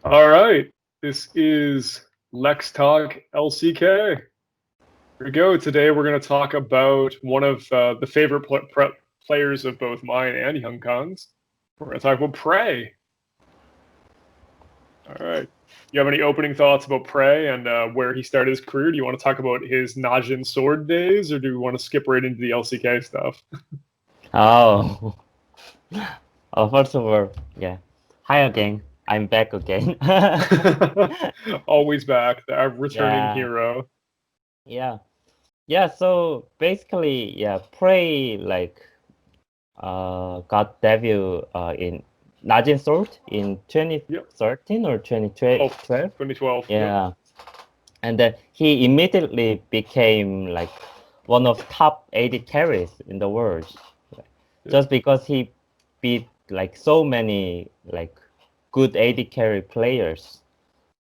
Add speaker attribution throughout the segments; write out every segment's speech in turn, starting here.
Speaker 1: All right, this is LexTalk LCK. Here we go. Today we're going to talk about one of the favorite players of both mine and Hyunkang's. We're going to talk about Prey. All right. You have any opening thoughts about Prey and where he started his career? Do you want to talk about his Najin sword days, or do we want to skip right into the LCK stuff?
Speaker 2: Oh, first of all, yeah. Hi again. I'm back again.
Speaker 1: Always back, the returning
Speaker 2: Yeah,
Speaker 1: hero.
Speaker 2: yeah, yeah. So basically, yeah, Prey got debut in Najin Sword in
Speaker 1: Yep.
Speaker 2: 2013 or
Speaker 1: 12,
Speaker 2: 2012.
Speaker 1: 2012. Yep.
Speaker 2: Yeah, and then he immediately became like one of top 80 carries in the world,
Speaker 1: Yep.
Speaker 2: just because he beat like so many like good 80 carry players.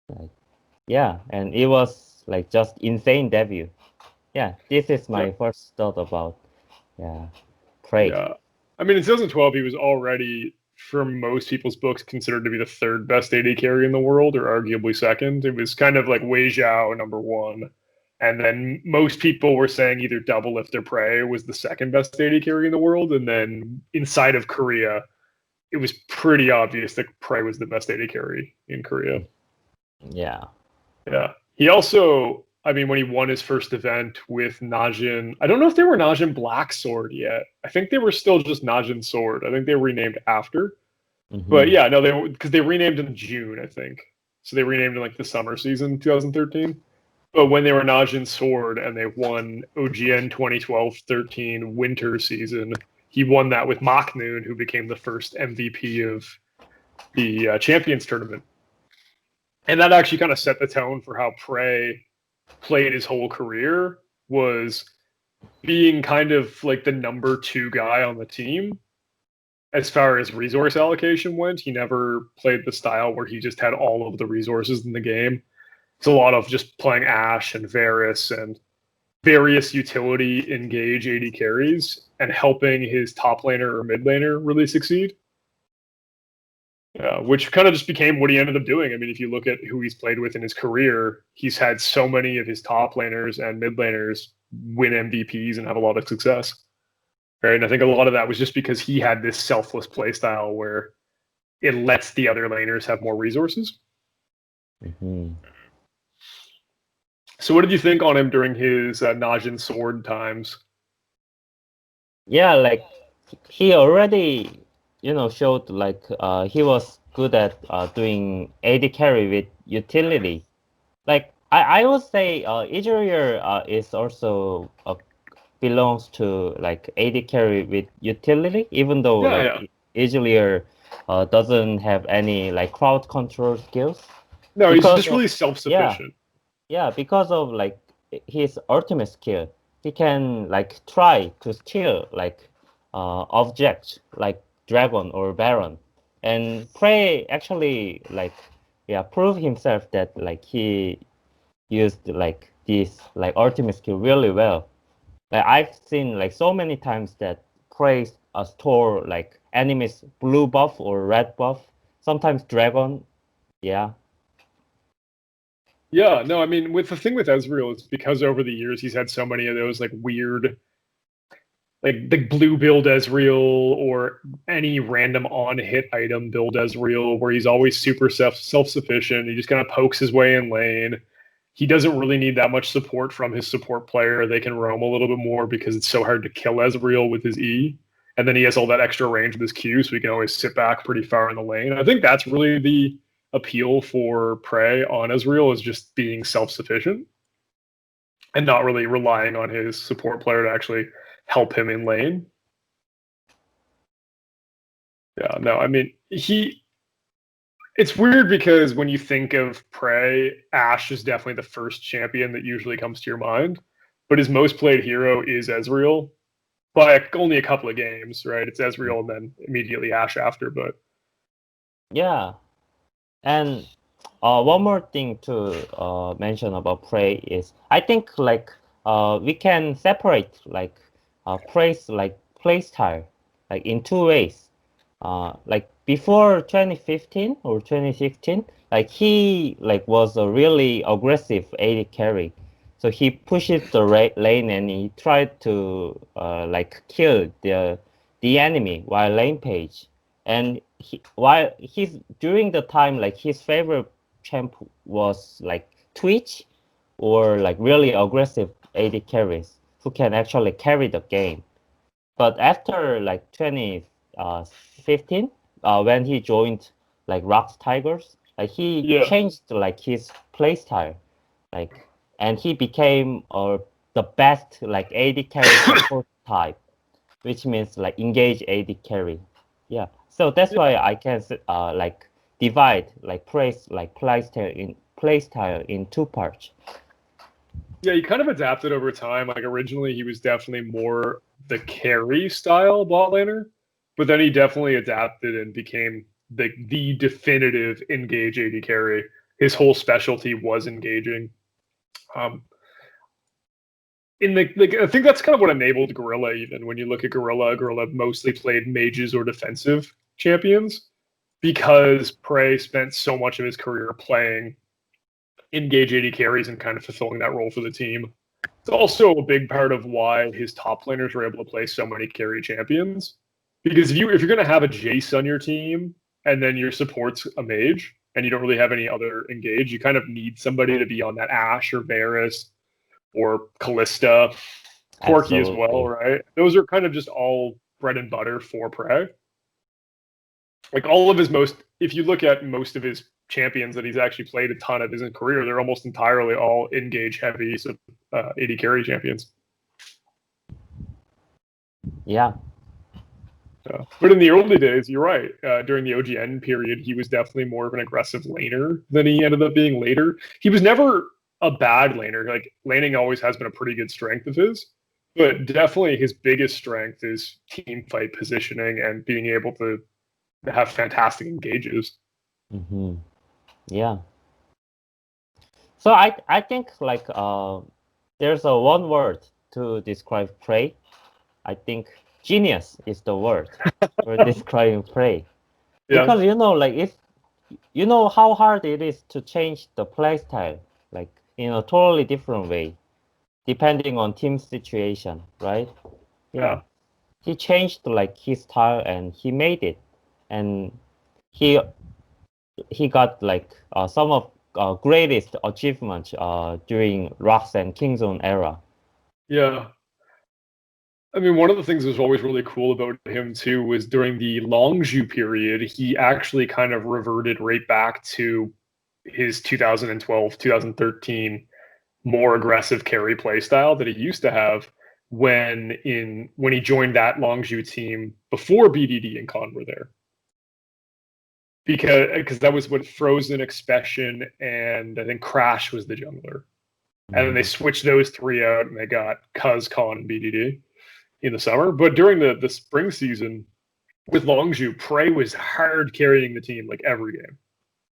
Speaker 2: Like, yeah, and it was like just insane debut. Yeah, this is my
Speaker 1: Yep.
Speaker 2: first thought about yeah, Prey.
Speaker 1: Yeah. I mean, in 2012, he was already, for most people's books, considered to be the third best AD carry in the world, or arguably second. It was kind of like Wei Zhao, number one. And then most people were saying either Doublelift or Prey was the second best AD carry in the world. And then inside of Korea, it was pretty obvious that Prey was the best AD carry in Korea.
Speaker 2: Yeah.
Speaker 1: Yeah. He also, I mean, when he won his first event with Najin, I don't know if they were Najin Black Sword yet. I think they were still just Najin Sword. I think they were renamed after. But
Speaker 2: Hmm.
Speaker 1: yeah, no, they because they renamed in June, I think. So they renamed in like the summer season 2013. But when they were Najin Sword and they won OGN 2012-13 winter season, he won that with Maknoon, who became the first MVP of the Champions Tournament. And that actually kind of set the tone for how Prey played his whole career, was being kind of like the number two guy on the team as far as resource allocation went. He never played the style where he just had all of the resources in the game. It's a lot of just playing Ashe and Varus and various utility engage AD carries and helping his top laner or mid laner really succeed. Which kind of just became what he ended up doing. I mean, if you look at who he's played with in his career, he's had so many of his top laners and mid laners win MVPs and have a lot of success. Right. And I think a lot of that was just because he had this selfless play style where it lets the other laners have more resources.
Speaker 2: Hmm.
Speaker 1: So, what did you think on him during his Najin Sword times?
Speaker 2: Yeah, like he already, showed like he was good at doing AD carry with utility. Like I would say Israel is also belongs to like AD carry with utility, even though
Speaker 1: Yeah, yeah.
Speaker 2: like Israel doesn't have any like crowd control skills
Speaker 1: No, he's
Speaker 2: because
Speaker 1: just
Speaker 2: of
Speaker 1: really
Speaker 2: yeah,
Speaker 1: self-sufficient.
Speaker 2: yeah, because of like his ultimate skill. He can like try to steal like objects like dragon or baron, and Prey actually like yeah prove himself that like he used like this like ultimate skill really well. Like I've seen like so many times that Prey store like enemies blue buff or red buff, sometimes dragon. Yeah.
Speaker 1: Yeah, no, I mean, with the thing with Ezreal, it's because over the years he's had so many of those like weird, like the blue build Ezreal or any random on hit item build Ezreal, where he's always super self sufficient. He just kind of pokes his way in lane. He doesn't really need that much support from his support player. They can roam a little bit more because it's so hard to kill Ezreal with his E. And then he has all that extra range with his Q, so he can always sit back pretty far in the lane. I think that's really the appeal for Prey on Ezreal, is just being self sufficient and not really relying on his support player to actually help him in lane. Yeah, no, I mean, it's weird because when you think of Prey, Ashe is definitely the first champion that usually comes to your mind, but his most played hero is Ezreal by only a couple of games, right? It's Ezreal and then immediately Ashe after, but
Speaker 2: Yeah. And one more thing to mention about Prey is I think like we can separate like Prey's like play style like in two ways. like before 2015 or 2016, like he like was a really aggressive AD carry. So he pushes the lane and he tried to like kill the enemy while lane page. And while he's during the time like his favorite champ was like Twitch or like really aggressive AD carries who can actually carry the game. But after like 2015, when he joined like Rocks Tigers, like he
Speaker 1: Yeah.
Speaker 2: changed like his play style, like, and he became the best like AD carry support type, which means like engage AD carry. Yeah. So that's why I can like divide like play style in two parts.
Speaker 1: Yeah, he kind of adapted over time. Like originally, he was definitely more the carry style bot laner, but then he definitely adapted and became the definitive engage AD carry. His whole specialty was engaging. Um, in the like, I think that's kind of what enabled Gorilla. Even when you look at Gorilla mostly played mages or defensive champions because Prey spent so much of his career playing engage AD carries and kind of fulfilling that role for the team. It's also a big part of why his top laners were able to play so many carry champions. Because if you're going to have a Jace on your team and then your support's a mage and you don't really have any other engage, you kind of need somebody to be on that Ashe or Varus or Callista, Corki as well,
Speaker 2: Absolutely.
Speaker 1: right? Those are kind of just all bread and butter for Prey. Like all of his most, if you look at most of his champions that he's actually played a ton of his career, they're almost entirely all engage heavy, so 80 carry champions.
Speaker 2: Yeah.
Speaker 1: But in the early days, you're right. During the OGN period, he was definitely more of an aggressive laner than he ended up being later. He was never a bad laner. Like laning always has been a pretty good strength of his, but definitely his biggest strength is team fight positioning and being able to have fantastic engages.
Speaker 2: Mm-hmm. Yeah. So I think like there's a one word to describe Prey. I think genius is the word for describing Prey.
Speaker 1: Yeah.
Speaker 2: Because like if you know how hard it is to change the playstyle, like in a totally different way, depending on team situation, right? Yeah. He changed like his style and he made it, and he he got like some of greatest achievements during Rocks and Kingzone era.
Speaker 1: Yeah. I mean, one of the things that was always really cool about him too was during the Longzhu period, he actually kind of reverted right back to his 2012, 2013 more aggressive carry play style that he used to have when he joined that Longzhu team before BDD and Khan were there. Because that was what Frozen, Expression, and I think Crash was the jungler. And then they switched those three out and they got Cuz, Khan, and BDD in the summer. But during the spring season with Longzhu, Prey was hard carrying the team like every game.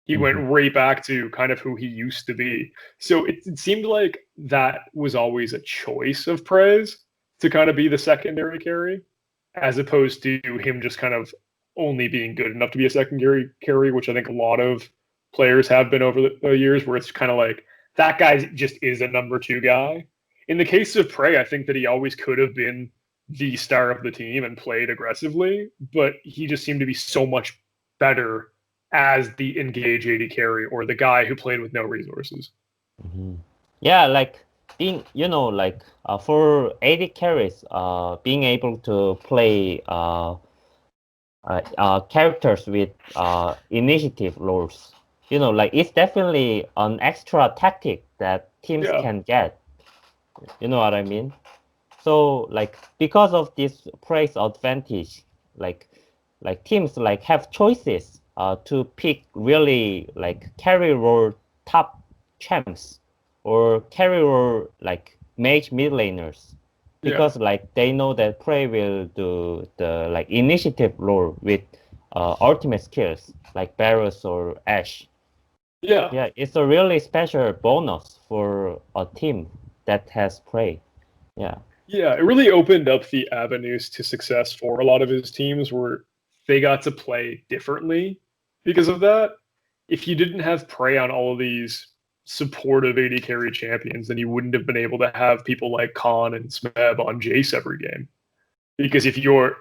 Speaker 1: He went right back to kind of who he used to be. So it seemed like that was always a choice of Prey's to kind of be the secondary carry, as opposed to him just kind of only being good enough to be a secondary carry, which I think a lot of players have been over the years, where it's kind of like that guy just is a number two guy. In the case of Prey, I think that he always could have been the star of the team and played aggressively, but he just seemed to be so much better as the engage AD carry or the guy who played with no resources.
Speaker 2: Yeah, like being like for AD carries, being able to play characters with initiative roles, like it's definitely an extra tactic that teams
Speaker 1: Yeah.
Speaker 2: can get. You know what I mean? So like because of this price advantage, like teams like have choices to pick really like carry role top champs or carry role like mage mid laners because like they know that Prey will do the like initiative role with ultimate skills like Barus or Ashe.
Speaker 1: Yeah.
Speaker 2: Yeah, it's a really special bonus for a team that has Prey. Yeah.
Speaker 1: Yeah, it really opened up the avenues to success for a lot of his teams where they got to play differently because of that. If you didn't have Prey on all of these supportive AD carry champions, then you wouldn't have been able to have people like Khan and Smeb on Jace every game. Because if you're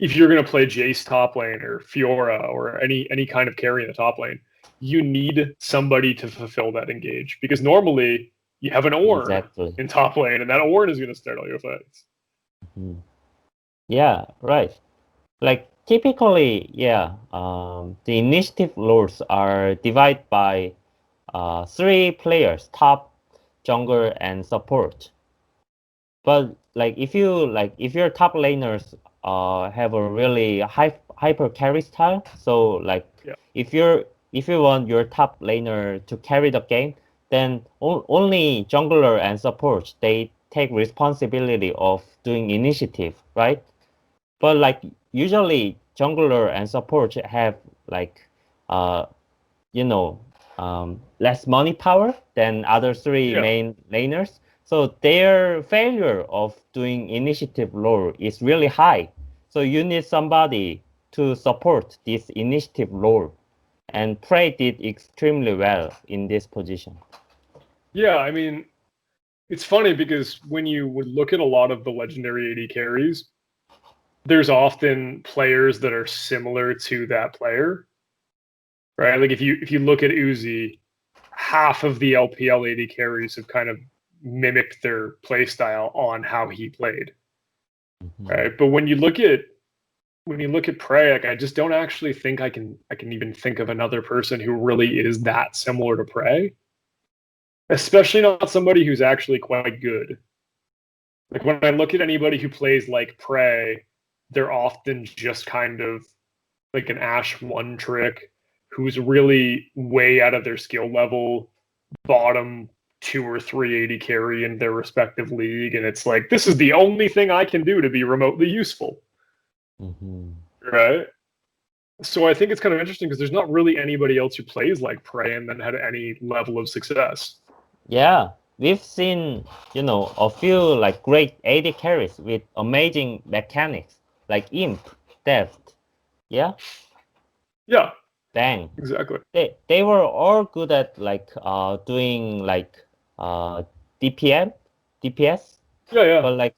Speaker 1: going to play Jace top lane or Fiora or any kind of carry in the top lane, you need somebody to fulfill that engage. Because normally you have an Ornn in top lane, and that Ornn is going to start all your fights.
Speaker 2: Mm-hmm. Yeah, right. Like typically, the initiative roles are divided by 3 players: top, jungler, and support. But like if your top laners have a really hyper carry style, so like if you want your top laner to carry the game, then only jungler and support, they take responsibility of doing initiative, right? But like usually jungler and support have like less money power than other 3 main laners. So their failure of doing initiative role is really high. So you need somebody to support this initiative role. And Prey did extremely well in this position.
Speaker 1: Yeah, I mean, it's funny because when you would look at a lot of the legendary AD carries, there's often players that are similar to that player, right? Like if you look at Uzi, half of the LPL AD carries have kind of mimicked their play style on how he played, right? But when you look at Prey, like I just don't actually think I can even think of another person who really is that similar to Prey, especially not somebody who's actually quite good. Like when I look at anybody who plays like Prey, they're often just kind of like an Ashe one trick who's really way out of their skill level, bottom 2 or 3 AD carry in their respective league, and it's like, this is the only thing I can do to be remotely useful. Right? So I think it's kind of interesting because there's not really anybody else who plays like Prey and then had any level of success.
Speaker 2: Yeah, we've seen, a few like great AD carries with amazing mechanics, like Imp, Deft. Yeah?
Speaker 1: Yeah.
Speaker 2: Bang.
Speaker 1: Exactly.
Speaker 2: They were all good at like doing like DPS.
Speaker 1: Yeah.
Speaker 2: But like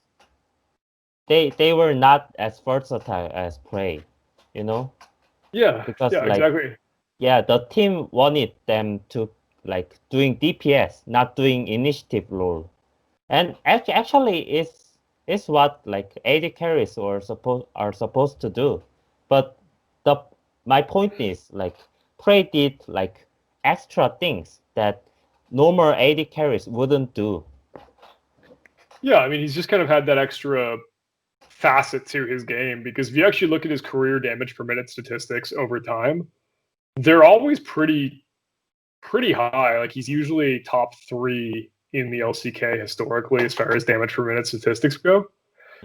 Speaker 2: they were not as versatile as Prey,
Speaker 1: Yeah.
Speaker 2: Because
Speaker 1: yeah,
Speaker 2: like
Speaker 1: exactly.
Speaker 2: the team wanted them to like doing DPS, not doing initiative role. And actually is what like AD carries are supposed to do. But my point is like Prey did like extra things that normal AD carries wouldn't do.
Speaker 1: Yeah, I mean he's just kind of had that extra facet to his game because if you actually look at his career damage per minute statistics over time, they're always pretty high. Like he's usually top 3 in the LCK historically as far as damage per minute statistics go.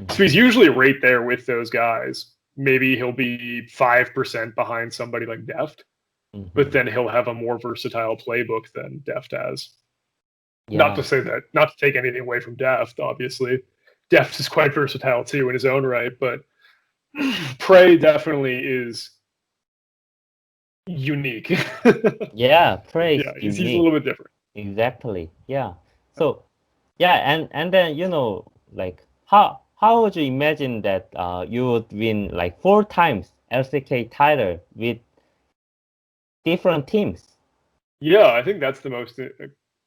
Speaker 1: So he's usually right there with those guys. Maybe he'll be 5% behind somebody like Deft, but then he'll have a more versatile playbook than Deft has. Yeah. Not to take anything away from Deft, obviously. Deft is quite versatile too in his own right, but Prey definitely is unique.
Speaker 2: Yeah, Prey is
Speaker 1: yeah,
Speaker 2: unique.
Speaker 1: He's a little bit different.
Speaker 2: Exactly. Yeah. So and then like how would you imagine that you would win like 4 times LCK title with different teams?
Speaker 1: Yeah, I think that's the most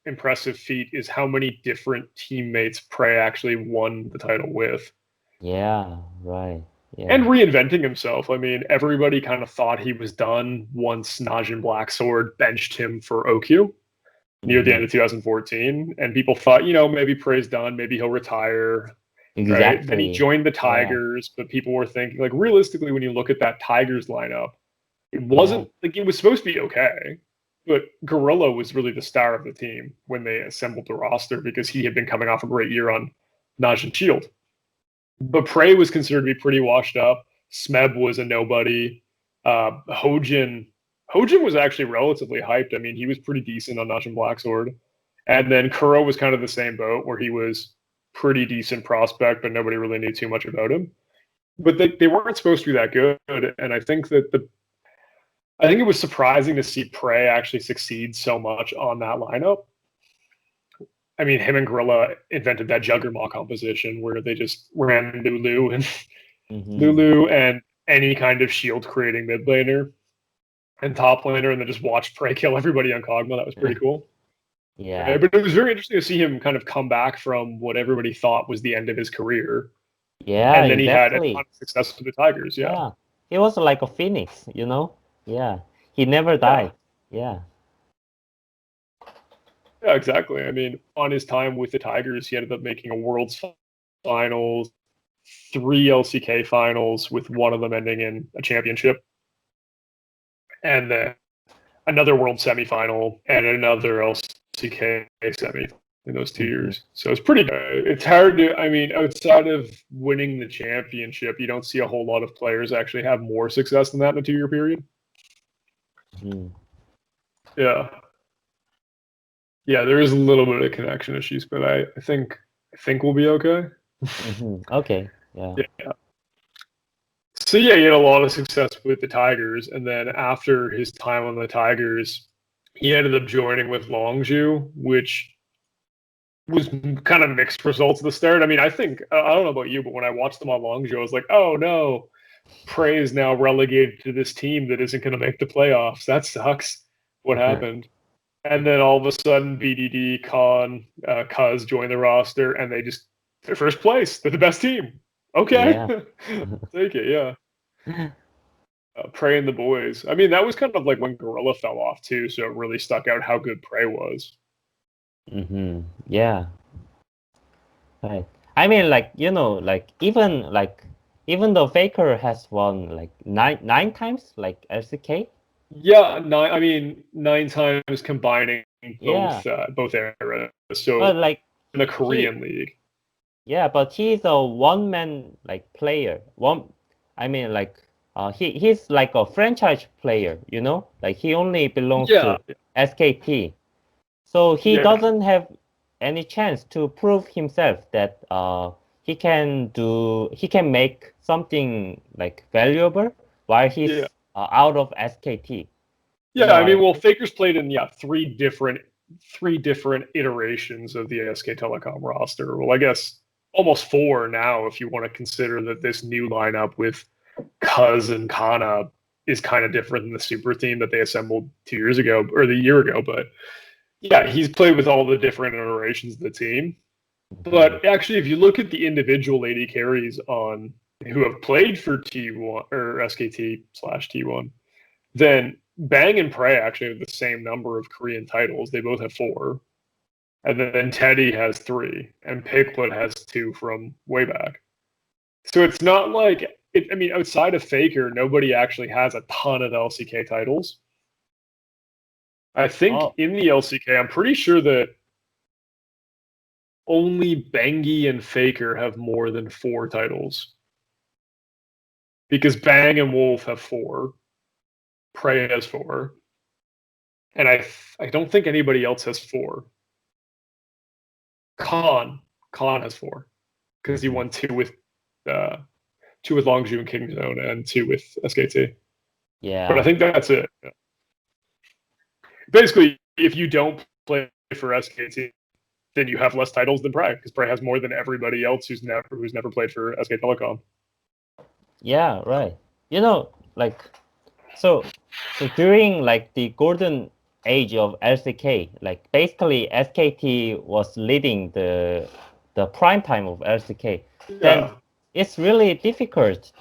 Speaker 1: impressive feat is how many different teammates Prey actually won the title with.
Speaker 2: Yeah, right. Yeah.
Speaker 1: And reinventing himself. I mean, everybody kind of thought he was done once Najin Blacksword benched him for OQ near the end of 2014. And people thought, maybe Prey's done, maybe he'll retire.
Speaker 2: Exactly.
Speaker 1: Right? Then he joined the Tigers, but people were thinking, like, realistically, when you look at that Tigers lineup, it wasn't like it was supposed to be okay. But Gorilla was really the star of the team when they assembled the roster because he had been coming off a great year on Najin Shield. But Prey was considered to be pretty washed up. Smeb was a nobody. Hojin was actually relatively hyped. I mean, he was pretty decent on Najin Blacksword. And then Kuro was kind of the same boat where he was pretty decent prospect, but nobody really knew too much about him. but they weren't supposed to be that good. And I think that I think it was surprising to see Prey actually succeed so much on that lineup. I mean, him and Gorilla invented that Juggernaut composition where they just ran Lulu and Lulu and any kind of shield creating mid laner and top laner, and then just watch Prey kill everybody on Kog'Maw. That was pretty cool.
Speaker 2: Yeah.
Speaker 1: But it was very interesting to see him kind of come back from what everybody thought was the end of his career.
Speaker 2: Yeah,
Speaker 1: and then
Speaker 2: exactly.
Speaker 1: he had a ton of success with the Tigers. Yeah.
Speaker 2: He was like a phoenix, you know? Yeah. He never died. Yeah.
Speaker 1: Yeah, exactly. I mean, on his time with the Tigers, he ended up making a World's Finals, 3 LCK finals, with one of them ending in a championship, and then another World semifinal and another LCK semi in those 2 years. So it's pretty good. It's hard to, I mean, outside of winning the championship, you don't see a whole lot of players actually have more success than that in a 2-year period. Yeah. Yeah, there is a little bit of connection issues, but I think we'll be okay.
Speaker 2: Okay. Yeah.
Speaker 1: So yeah, he had a lot of success with the Tigers, and then after his time on the Tigers, he ended up joining with Longzhu, which was kind of mixed results at the start. I mean, I think I don't know about you, but when I watched them on Longzhu, I was like, oh no, Prey is now relegated to this team that isn't going to make the playoffs. That sucks. What happened? And then all of a sudden, BDD, Khan, Cuz joined the roster, and they're first place. They're the best team. Okay, take it. Yeah. Prey and the boys. I mean, that was kind of like when Gorilla fell off too, so it really stuck out how good Prey was.
Speaker 2: Yeah. Right. I mean, like, you know, like even though Faker has won like nine times, like LCK.
Speaker 1: Yeah, 9 times combining both eras. So
Speaker 2: but like
Speaker 1: in the Korean league.
Speaker 2: Yeah, but he's a one-man like player. He's like a franchise player, you know? Like he only belongs to SKT. So he doesn't have any chance to prove himself that he can make something like valuable while he's out of SKT.
Speaker 1: Yeah, I mean, well, Faker's played in 3 different iterations of the SK Telecom roster. Well, I guess almost 4 now, if you want to consider that this new lineup with Cuz and Kana is kind of different than the super team that they assembled 2 years ago or the year ago. But yeah, he's played with all the different iterations of the team. But actually, if you look at the individual AD carries on who have played for T1 or SKT/T1, then Bang and Prey actually have the same number of Korean titles. They both have 4. And then Teddy has 3, and Piglet has 2 from way back. So it's not like, I mean, outside of Faker, nobody actually has a ton of LCK titles. I think in the LCK, I'm pretty sure that only Bengi and Faker have more than 4 titles. Because Bang and Wolf have 4. Prey has 4. And I don't think anybody else has 4. Khan has 4 because he won 2 with Longzhu and Kingzone and 2 with SKT.
Speaker 2: Yeah.
Speaker 1: But I think that's it. Basically, if you don't play for SKT, then you have less titles than Prey because Prey has more than everybody else who's never played for SK Telecom.
Speaker 2: Yeah, right. You know, like so during like the golden age of LCK, like basically SKT was leading the prime time of LCK. Then it's really difficult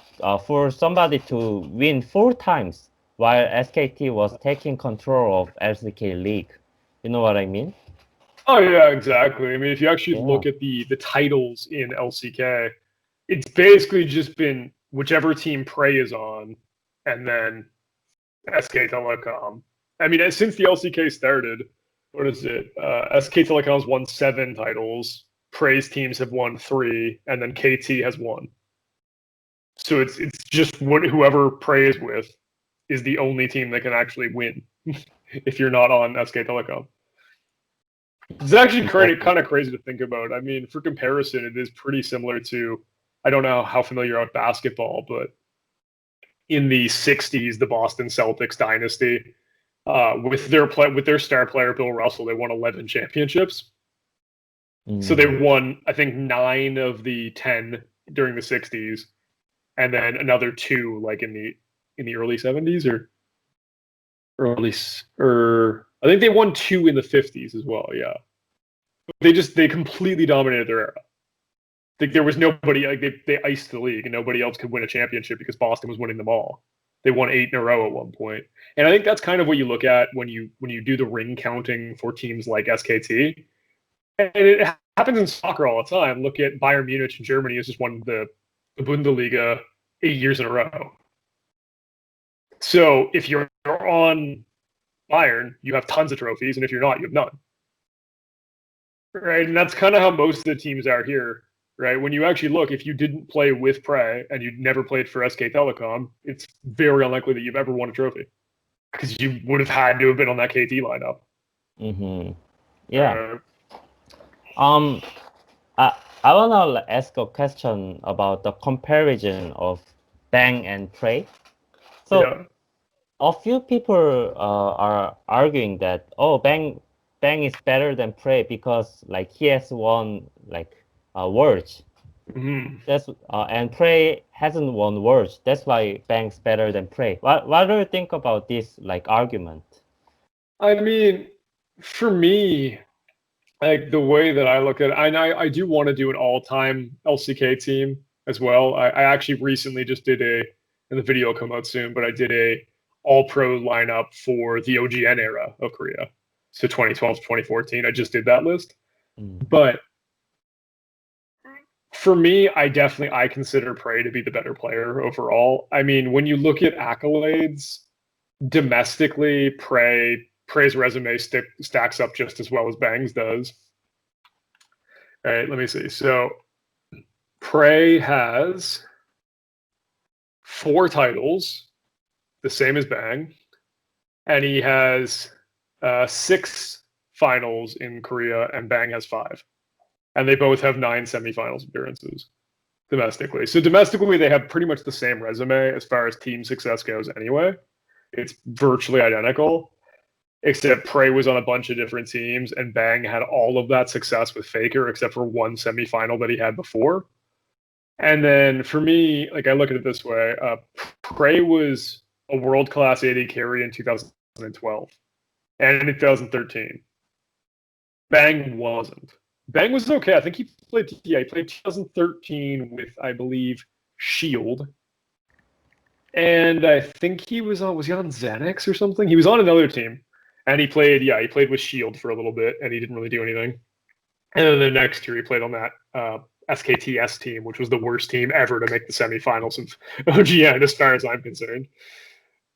Speaker 2: for somebody to win 4 times while SKT was taking control of LCK League. You know what I mean?
Speaker 1: Oh yeah, exactly. I mean, if you actually look at the titles in LCK, it's basically just been whichever team Prey is on, and then SK Telecom. I mean, since the LCK started, what is it? SK Telecom's won 7 titles. Prey's teams have won 3, and then KT has 1. So it's just whoever Prey is with is the only team that can actually win if you're not on SK Telecom. It's actually kind of crazy to think about. I mean, for comparison, it is pretty similar to I don't know how familiar you are with basketball, but in the 60s, the Boston Celtics dynasty, with their star player Bill Russell, they won 11 championships. So they won, I think, 9 of the 10 during the 60s, and then another 2 like in the early 70s or I think they won 2 in the 50s as well. Yeah, they completely dominated their era. Like there was nobody, like they iced the league and nobody else could win a championship because Boston was winning them all. They won 8 in a row at one point. And I think that's kind of what you look at when you do the ring counting for teams like SKT. And it happens in soccer all the time. Look at Bayern Munich in Germany has just won the Bundesliga 8 years in a row. So if you're on Bayern, you have tons of trophies, and if you're not, you have none. Right? And that's kind of how most of the teams are here. Right? When you actually look, if you didn't play with Prey and you'd never played for SK Telecom, it's very unlikely that you've ever won a trophy because you would have had to have been on that KT lineup.
Speaker 2: Mm-hmm. Yeah. I want to ask a question about the comparison of Bang and Prey. So
Speaker 1: Yeah.
Speaker 2: a few people are arguing that Bang is better than Prey because like he has won like Worlds.
Speaker 1: Mm-hmm.
Speaker 2: And Prey hasn't won Worlds. That's why Bang's better than Prey. What do you think about this like argument?
Speaker 1: I mean, for me, like the way that I look at it, I do want to do an all-time LCK team as well. I actually recently just did and the video will come out soon, but I did a all-pro lineup for the OGN era of Korea. So 2012 to 2014, I just did that list. But for me, I consider Prey to be the better player overall. I mean, when you look at accolades domestically, Prey's resume stacks up just as well as Bang's does. All right, let me see. So Prey has 4 titles, the same as Bang, and he has 6 finals in Korea, and Bang has 5. And they both have 9 semifinals appearances domestically. So domestically, they have pretty much the same resume as far as team success goes anyway. It's virtually identical, except Prey was on a bunch of different teams, and Bang had all of that success with Faker, except for 1 semifinal that he had before. And then for me, like I look at it this way, Prey was a world-class AD carry in 2012 and in 2013. Bang wasn't. Bang was okay. I think he played 2013 with, I believe, Shield. And I think he was on Xanax or something? He was on another team. And he played with Shield for a little bit, and he didn't really do anything. And then the next year he played on that SKTS team, which was the worst team ever to make the semifinals of OGN, as far as I'm concerned.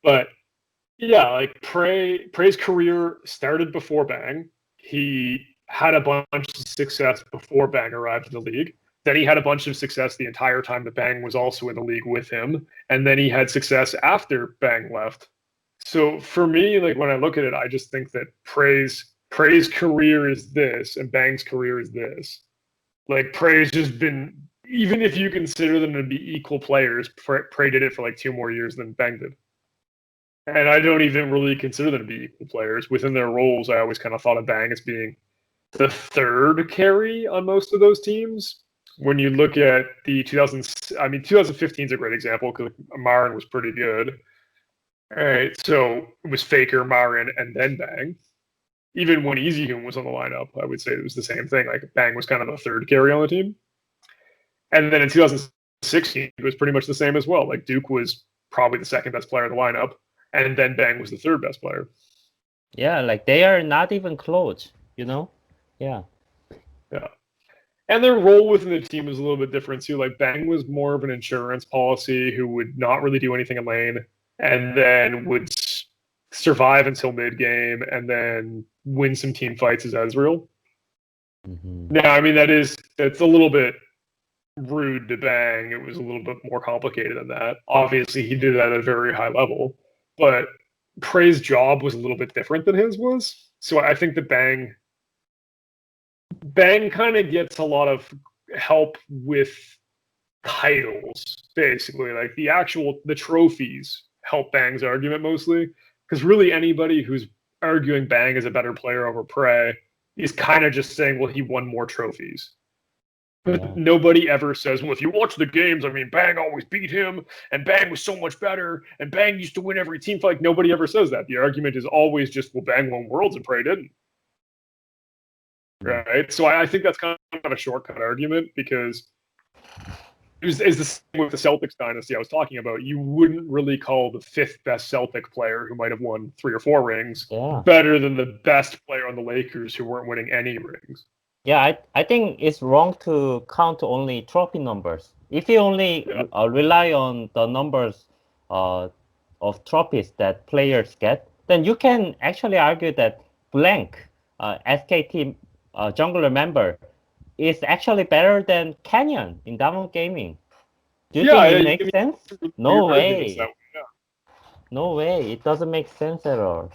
Speaker 1: But yeah, like Prey's career started before Bang. He had a bunch of success before Bang arrived in the league. Then he had a bunch of success the entire time that Bang was also in the league with him. And then he had success after Bang left. So for me, like when I look at it, I just think that Prey's career is this and Bang's career is this. Like Prey's just been, even if you consider them to be equal players, Prey did it for like 2 more years than Bang did. And I don't even really consider them to be equal players. Within their roles, I always kind of thought of Bang as being the 3rd carry on most of those teams. When you look at the 2015 is a great example because Marin was pretty good. All right, so it was Faker, Marin, and then Bang. Even when EasyHoon was on the lineup, I would say it was the same thing. Like Bang was kind of the 3rd carry on the team. And then in 2016, it was pretty much the same as well. Like Duke was probably the 2nd best player in the lineup, and then Bang was the 3rd best player.
Speaker 2: Yeah, like they are not even close, you know? Yeah.
Speaker 1: Yeah. And their role within the team was a little bit different too. Like Bang was more of an insurance policy who would not really do anything in lane and then would survive until mid game and then win some team fights as Ezreal.
Speaker 2: Mm-hmm.
Speaker 1: Now, I mean, it's a little bit rude to Bang. It was a little bit more complicated than that. Obviously, he did that at a very high level, but Prey's job was a little bit different than his was. So I think that Bang kind of gets a lot of help with titles, basically. Like the trophies help Bang's argument mostly. Because really anybody who's arguing Bang is a better player over Prey is kind of just saying, well, he won more trophies. But nobody ever says, well, if you watch the games, I mean, Bang always beat him, and Bang was so much better, and Bang used to win every team fight. Like, nobody ever says that. The argument is always just, well, Bang won Worlds and Prey didn't. Right? So I think that's kind of a shortcut argument because it's the same with the Celtics dynasty I was talking about. You wouldn't really call the fifth best Celtic player who might have won 3 or 4 rings better than the best player on the Lakers who weren't winning any rings.
Speaker 2: Yeah, I think it's wrong to count only trophy numbers. If you only rely on the numbers of trophies that players get, then you can actually argue that blank SKT jungler member is actually better than Canyon in Diamond Gaming. Do you think it makes sense? No way. No way. It doesn't make sense at all.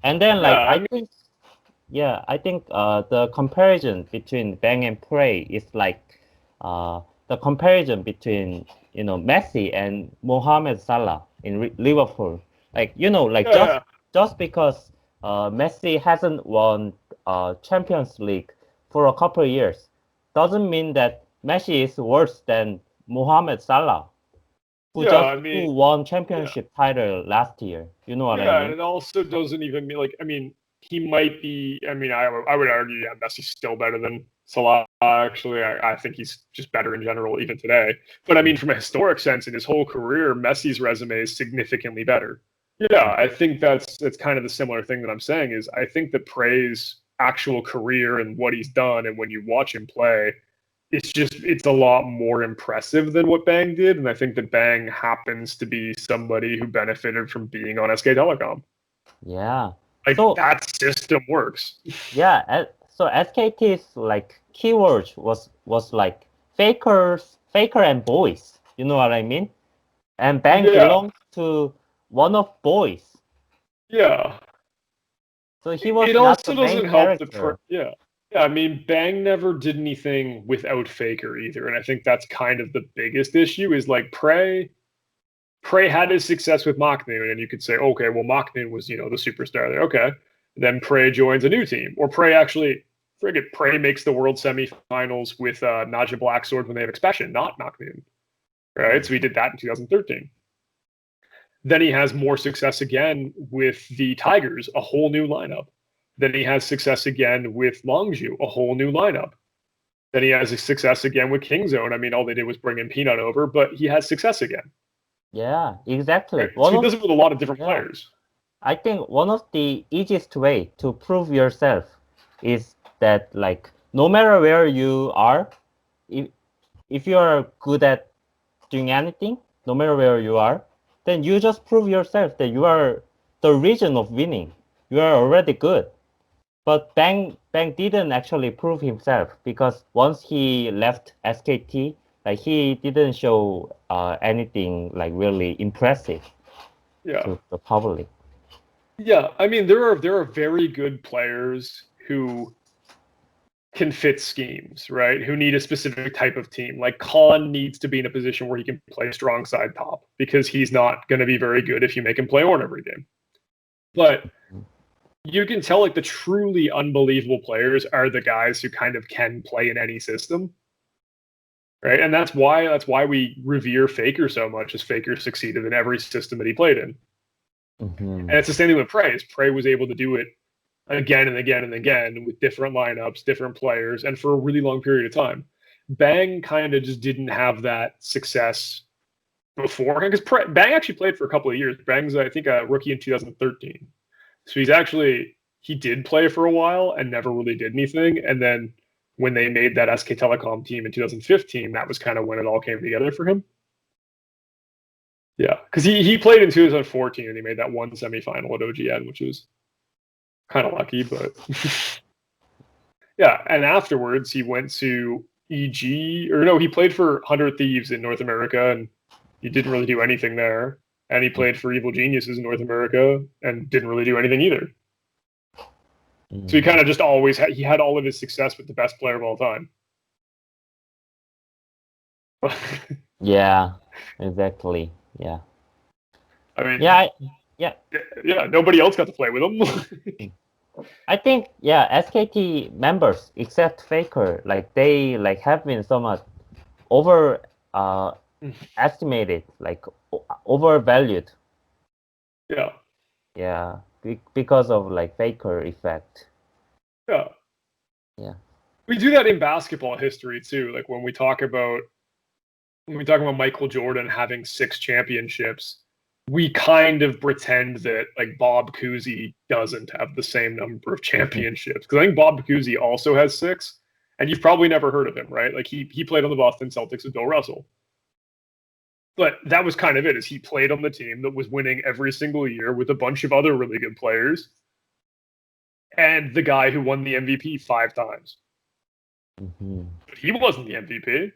Speaker 2: And then, I think the comparison between Bang and Prey is like the comparison between Messi and Mohamed Salah in Liverpool. Like just because Messi hasn't won Champions League for a couple of years doesn't mean that Messi is worse than Mohamed Salah, who won championship title last year. You know what I mean?
Speaker 1: Yeah, and it also doesn't even mean he might be. I mean, I would argue, Messi's still better than Salah. Actually, I think he's just better in general even today. But I mean, from a historic sense, in his whole career, Messi's resume is significantly better. Yeah, I think that's kind of the similar thing that I'm saying is I think that Prey's actual career and what he's done, and when you watch him play, it's a lot more impressive than what Bang did, and I think that Bang happens to be somebody who benefited from being on SK Telecom.
Speaker 2: Yeah.
Speaker 1: That system works.
Speaker 2: Yeah, so SKT's keywords was like faker and boys. You know what I mean? And Bang belongs to one of boys.
Speaker 1: Yeah.
Speaker 2: So he was not the main character.
Speaker 1: Yeah, I mean, Bang never did anything without Faker either, and I think that's kind of the biggest issue. Is like Prey had his success with Machnoon, and you could say, okay, well, Machnoon was the superstar there. Okay, then Prey joins a new team, or Prey makes the World Semifinals with Naja Blacksword when they have Expression, not Machnoon, right? So he did that in 2013. Then he has more success again with the Tigers, a whole new lineup. Then he has success again with Longzhu, a whole new lineup. Then he has a success again with Kingzone. I mean, all they did was bring in Peanut over, but he has success again.
Speaker 2: Yeah, exactly.
Speaker 1: Right? So he does it with a lot of different players.
Speaker 2: I think one of the easiest way to prove yourself is that, no matter where you are, if you are good at doing anything, no matter where you are, then you just prove yourself that you are the reason of winning. You are already good. But Bang didn't actually prove himself because once he left SKT, he didn't show anything really impressive to the public.
Speaker 1: Yeah, I mean there are very good players who can fit schemes, right? Who need a specific type of team. Like Khan needs to be in a position where he can play strong side top because he's not going to be very good if you make him play Ornn every game. But you can tell the truly unbelievable players are the guys who kind of can play in any system, right? And that's why we revere Faker so much, as Faker succeeded in every system that he played in. And it's the same thing with Prey. Prey was able to do it again and again and again with different lineups, different players, and for a really long period of time. Bang kind of just didn't have that success beforehand because Bang actually played for a couple of years. Bang's, I think, a rookie in 2013. So he did play for a while and never really did anything. And then when they made that SK Telecom team in 2015, that was kind of when it all came together for him. Yeah, because he played in 2014 and he made that one semifinal at OGN, which was kind of lucky, but yeah. And afterwards, he went to he played for 100 Thieves in North America, and he didn't really do anything there. And he played for Evil Geniuses in North America and didn't really do anything either. So he kind of just always had all of his success with the best player of all time.
Speaker 2: Yeah, exactly. Yeah.
Speaker 1: I mean,
Speaker 2: Yeah, yeah.
Speaker 1: yeah, nobody else got to play with him.
Speaker 2: I think yeah, SKT members except Faker, like they like have been somewhat over estimated, like overvalued.
Speaker 1: Yeah,
Speaker 2: Yeah, because of like Faker effect.
Speaker 1: yeah.
Speaker 2: Yeah.
Speaker 1: We do that in basketball history too. Like when we talk about Michael Jordan having 6 championships, we kind of pretend that like Bob Cousy doesn't have the same number of championships, because I think Bob Cousy also has 6, and you've probably never heard of him, right? Like he played on the Boston Celtics with Bill Russell, but that was kind of it. Is he played on the team that was winning every single year with a bunch of other really good players, and the guy who won the MVP 5 times,
Speaker 2: Mm-hmm.
Speaker 1: but he wasn't the MVP.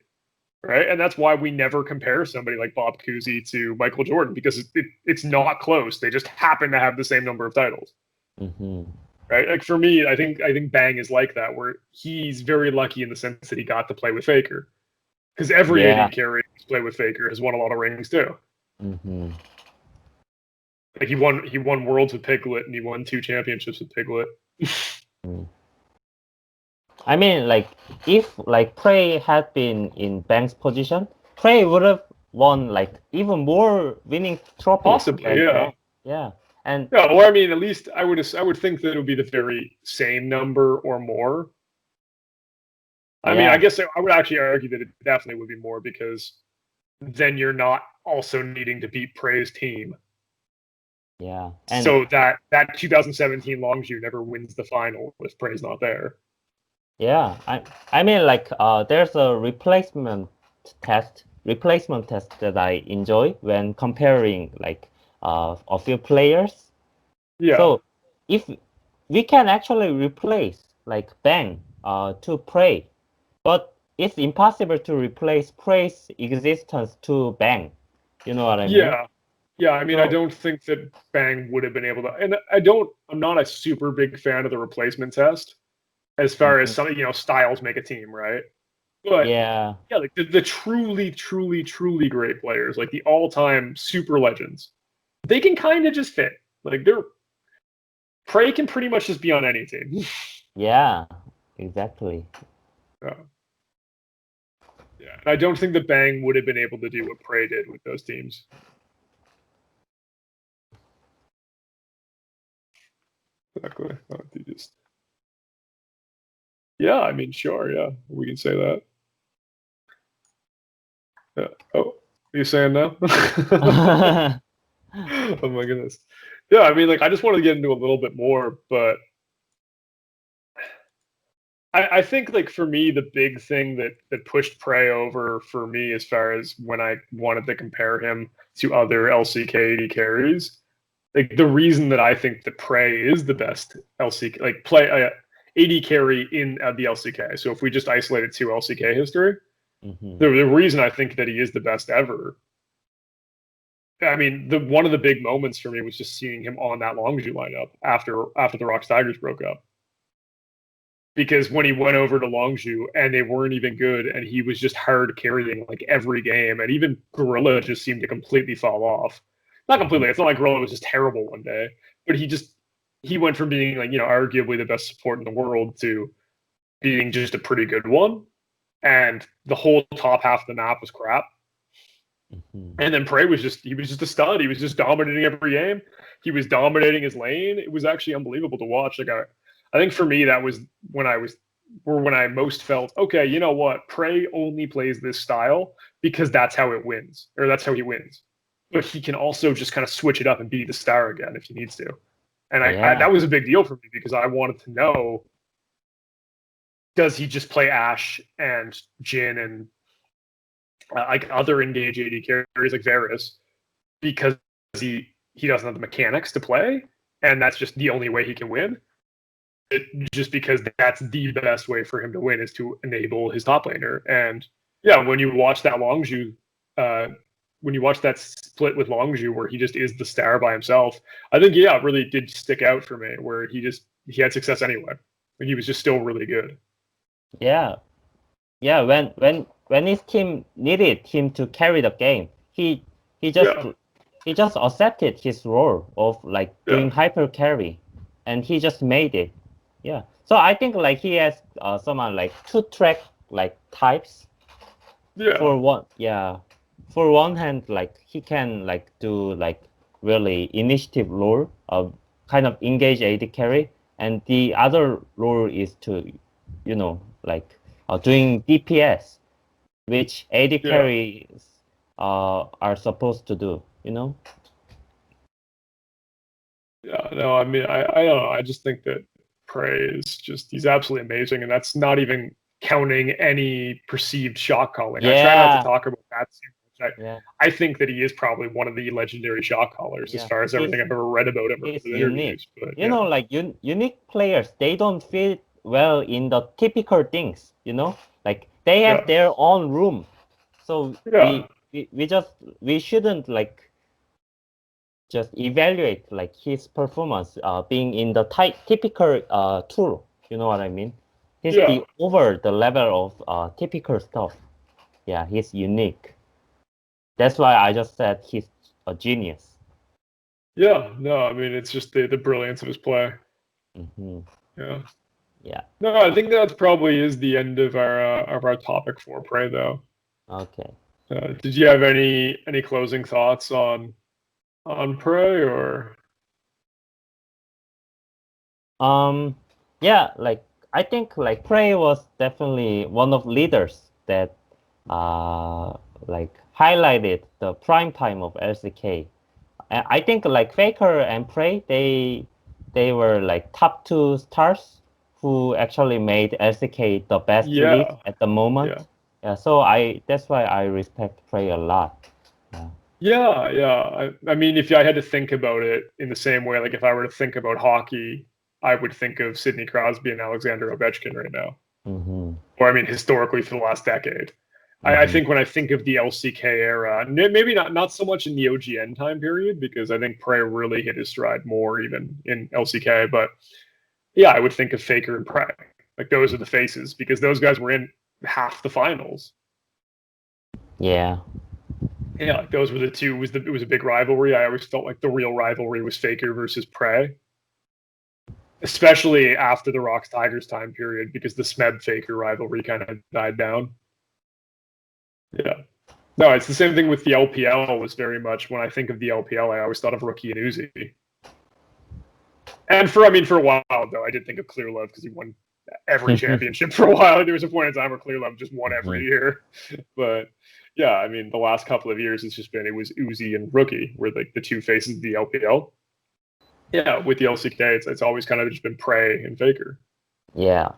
Speaker 1: Right? And that's why we never compare somebody like Bob Cousy to Michael Jordan, because it's not close. They just happen to have the same number of titles.
Speaker 2: Mm-hmm.
Speaker 1: Right? Like for me, I think Bang is like that, where he's very lucky in the sense that he got to play with Faker, because every
Speaker 2: Yeah.
Speaker 1: AD carry who's played with Faker has won a lot of rings too.
Speaker 2: Mm-hmm.
Speaker 1: Like he won Worlds with Piglet, and he won 2 championships with Piglet.
Speaker 2: I mean, like if like Prey had been in Bang's position, Prey would have won like even more winning trophies
Speaker 1: Possibly,
Speaker 2: than
Speaker 1: yeah.
Speaker 2: Bang. Yeah, and
Speaker 1: Yeah, or I mean, at least I would think that it would be the very same number or more. I mean, I
Speaker 2: yeah,
Speaker 1: guess I would actually argue that it definitely would be more, because then you're not also needing to beat Prey's team.
Speaker 2: yeah, and
Speaker 1: So that 2017 Longzhu never wins the final if Prey's not there.
Speaker 2: yeah, I mean like there's a replacement test that I enjoy when comparing like a few players.
Speaker 1: Yeah.
Speaker 2: So if we can actually replace like Bang to Prey, but it's impossible to replace Prey's existence to Bang. You know what I mean?
Speaker 1: Yeah. Yeah, I mean, I
Speaker 2: So
Speaker 1: don't think that Bang would have been able to, and I'm not a super big fan of the replacement test as far as
Speaker 2: mhm,
Speaker 1: some, styles make a team, right? But
Speaker 2: yeah,
Speaker 1: yeah, like the truly, truly, truly great players, like the all-time super legends, they can kind of just fit. Like Prey can pretty much just be on any team.
Speaker 2: yeah, exactly.
Speaker 1: Yeah. Yeah, and I don't think the Bang would have been able to do what Prey did with those teams. Exactly. Yeah, I mean, sure, yeah, we can say that. Yeah. Oh, are you saying now? Oh my goodness. Yeah, I mean, like, I just wanted to get into a little bit more, but I think, like, for me, the big thing that pushed Prey over for me, as far as when I wanted to compare him to other LCK carries, like the reason that I think that Prey is the best LCK, like play AD carry in the LCK. So if we just isolate it to LCK history,
Speaker 2: Mhm.
Speaker 1: the reason I think that he is the best ever. I mean, the one of the big moments for me was just seeing him on that Longzhu lineup after the Rocks Tigers broke up. Because when he went over to Longzhu and they weren't even good, and he was just hard carrying like every game, and even Gorilla just seemed to completely fall off. Not completely. It's not like Gorilla was just terrible one day, but he went from being like, arguably the best support in the world to being just a pretty good one, and the whole top half of the map was crap.
Speaker 2: Mhm.
Speaker 1: And then Prey was just a stud. He was just dominating every game. He was dominating his lane. It was actually unbelievable to watch. Like I think for me that was when I most felt, okay, you know what? Prey only plays this style because that's how it wins, or that's how he wins. But he can also just kind of switch it up and be the star again if he needs to. And I
Speaker 2: Yeah,
Speaker 1: that was a big deal for me, because I wanted to know, does he just play Ashe and Jin and like other engage AD carries like Varus, because he doesn't have the mechanics to play, and that's just the only way he can win. Just because that's the best way for him to win, is to enable his top laner. And yeah, when you watch that Longzhu, when you watch that split with Longzhu where he just is the star by himself, I think it really did stick out for me, where he had success anyway. Like, he was just still really good.
Speaker 2: yeah, yeah. When when his team needed him to carry the game, he just
Speaker 1: Yeah,
Speaker 2: he just accepted his role of like doing
Speaker 1: yeah,
Speaker 2: hyper carry, and he just made it. Yeah. So I think like he has some like two track like types.
Speaker 1: yeah,
Speaker 2: For one, yeah. For one hand, like he can like do like really initiative role, kind of engage AD carry, and the other role is to, like doing DPS, which AD
Speaker 1: yeah,
Speaker 2: carries are supposed to do.
Speaker 1: yeah. No, I mean, I don't know. I just think that Prey is just he's absolutely amazing, and that's not even counting any perceived shot calling. I try not to
Speaker 2: Yeah,
Speaker 1: talk about that too much.
Speaker 2: yeah,
Speaker 1: I think that he is probably one of the legendary shot callers as
Speaker 2: yeah.
Speaker 1: far as everything I've ever read about him or
Speaker 2: He's
Speaker 1: heard in
Speaker 2: unique.
Speaker 1: interviews. But yeah,
Speaker 2: Like unique players, they don't fit well in the typical things. Like they have
Speaker 1: yeah,
Speaker 2: their own room. So
Speaker 1: yeah,
Speaker 2: we shouldn't like just evaluate like his performance being in the typical tool. You know what I mean? He's
Speaker 1: yeah.
Speaker 2: the over the level of typical stuff. Yeah, he's unique. That's why I just said he's a genius.
Speaker 1: Yeah, no, I mean it's just the brilliance of his play.
Speaker 2: Hmm.
Speaker 1: Yeah.
Speaker 2: Yeah.
Speaker 1: No, I think that probably is the end of our topic for Prey, though.
Speaker 2: Okay.
Speaker 1: Did you have any closing thoughts on Prey or?
Speaker 2: Um, yeah, like I think like Prey was definitely one of leaders that uh like highlighted the prime time of LCK. And I think like Faker and Prey, they were like top two stars who actually made LCK the best league
Speaker 1: Yeah,
Speaker 2: at the
Speaker 1: yeah,
Speaker 2: moment. Yeah, so that's why I respect Prey a lot. Yeah.
Speaker 1: yeah, yeah. I mean, if I had to think about it in the same way, like if I were to think about hockey, I would think of Sidney Crosby and Alexander Ovechkin right now.
Speaker 2: Mm-hmm.
Speaker 1: Or I mean, historically for the last decade. I
Speaker 2: Mm-hmm.
Speaker 1: think when I think of the LCK era, maybe not so much in the OGN time period because I think Prey really hit his stride more even in LCK. But yeah, I would think of Faker and Prey. Like those are the faces because those guys were in half the finals.
Speaker 2: Yeah.
Speaker 1: Yeah, like those were the two. It was a big rivalry. I always felt like the real rivalry was Faker versus Prey, especially after the Rocks Tigers time period because the Smeb Faker rivalry kind of died down. Yeah. No, it's the same thing with the LPL. Was very much when I think of the LPL, I always thought of Rookie and Uzi. And for a while though, I did think of Clear Love because he won every championship for a while. There was a point in time where Clear Love just won every year. But yeah, I mean, the last couple of years, it was Uzi and Rookie were like the two faces of the LPL. Yeah, with the LCK, it's always kind of just been Prey and Faker.
Speaker 2: Yeah.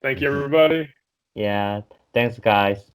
Speaker 1: Thank you,
Speaker 2: Mhm.
Speaker 1: everybody.
Speaker 2: Yeah. Thanks, guys.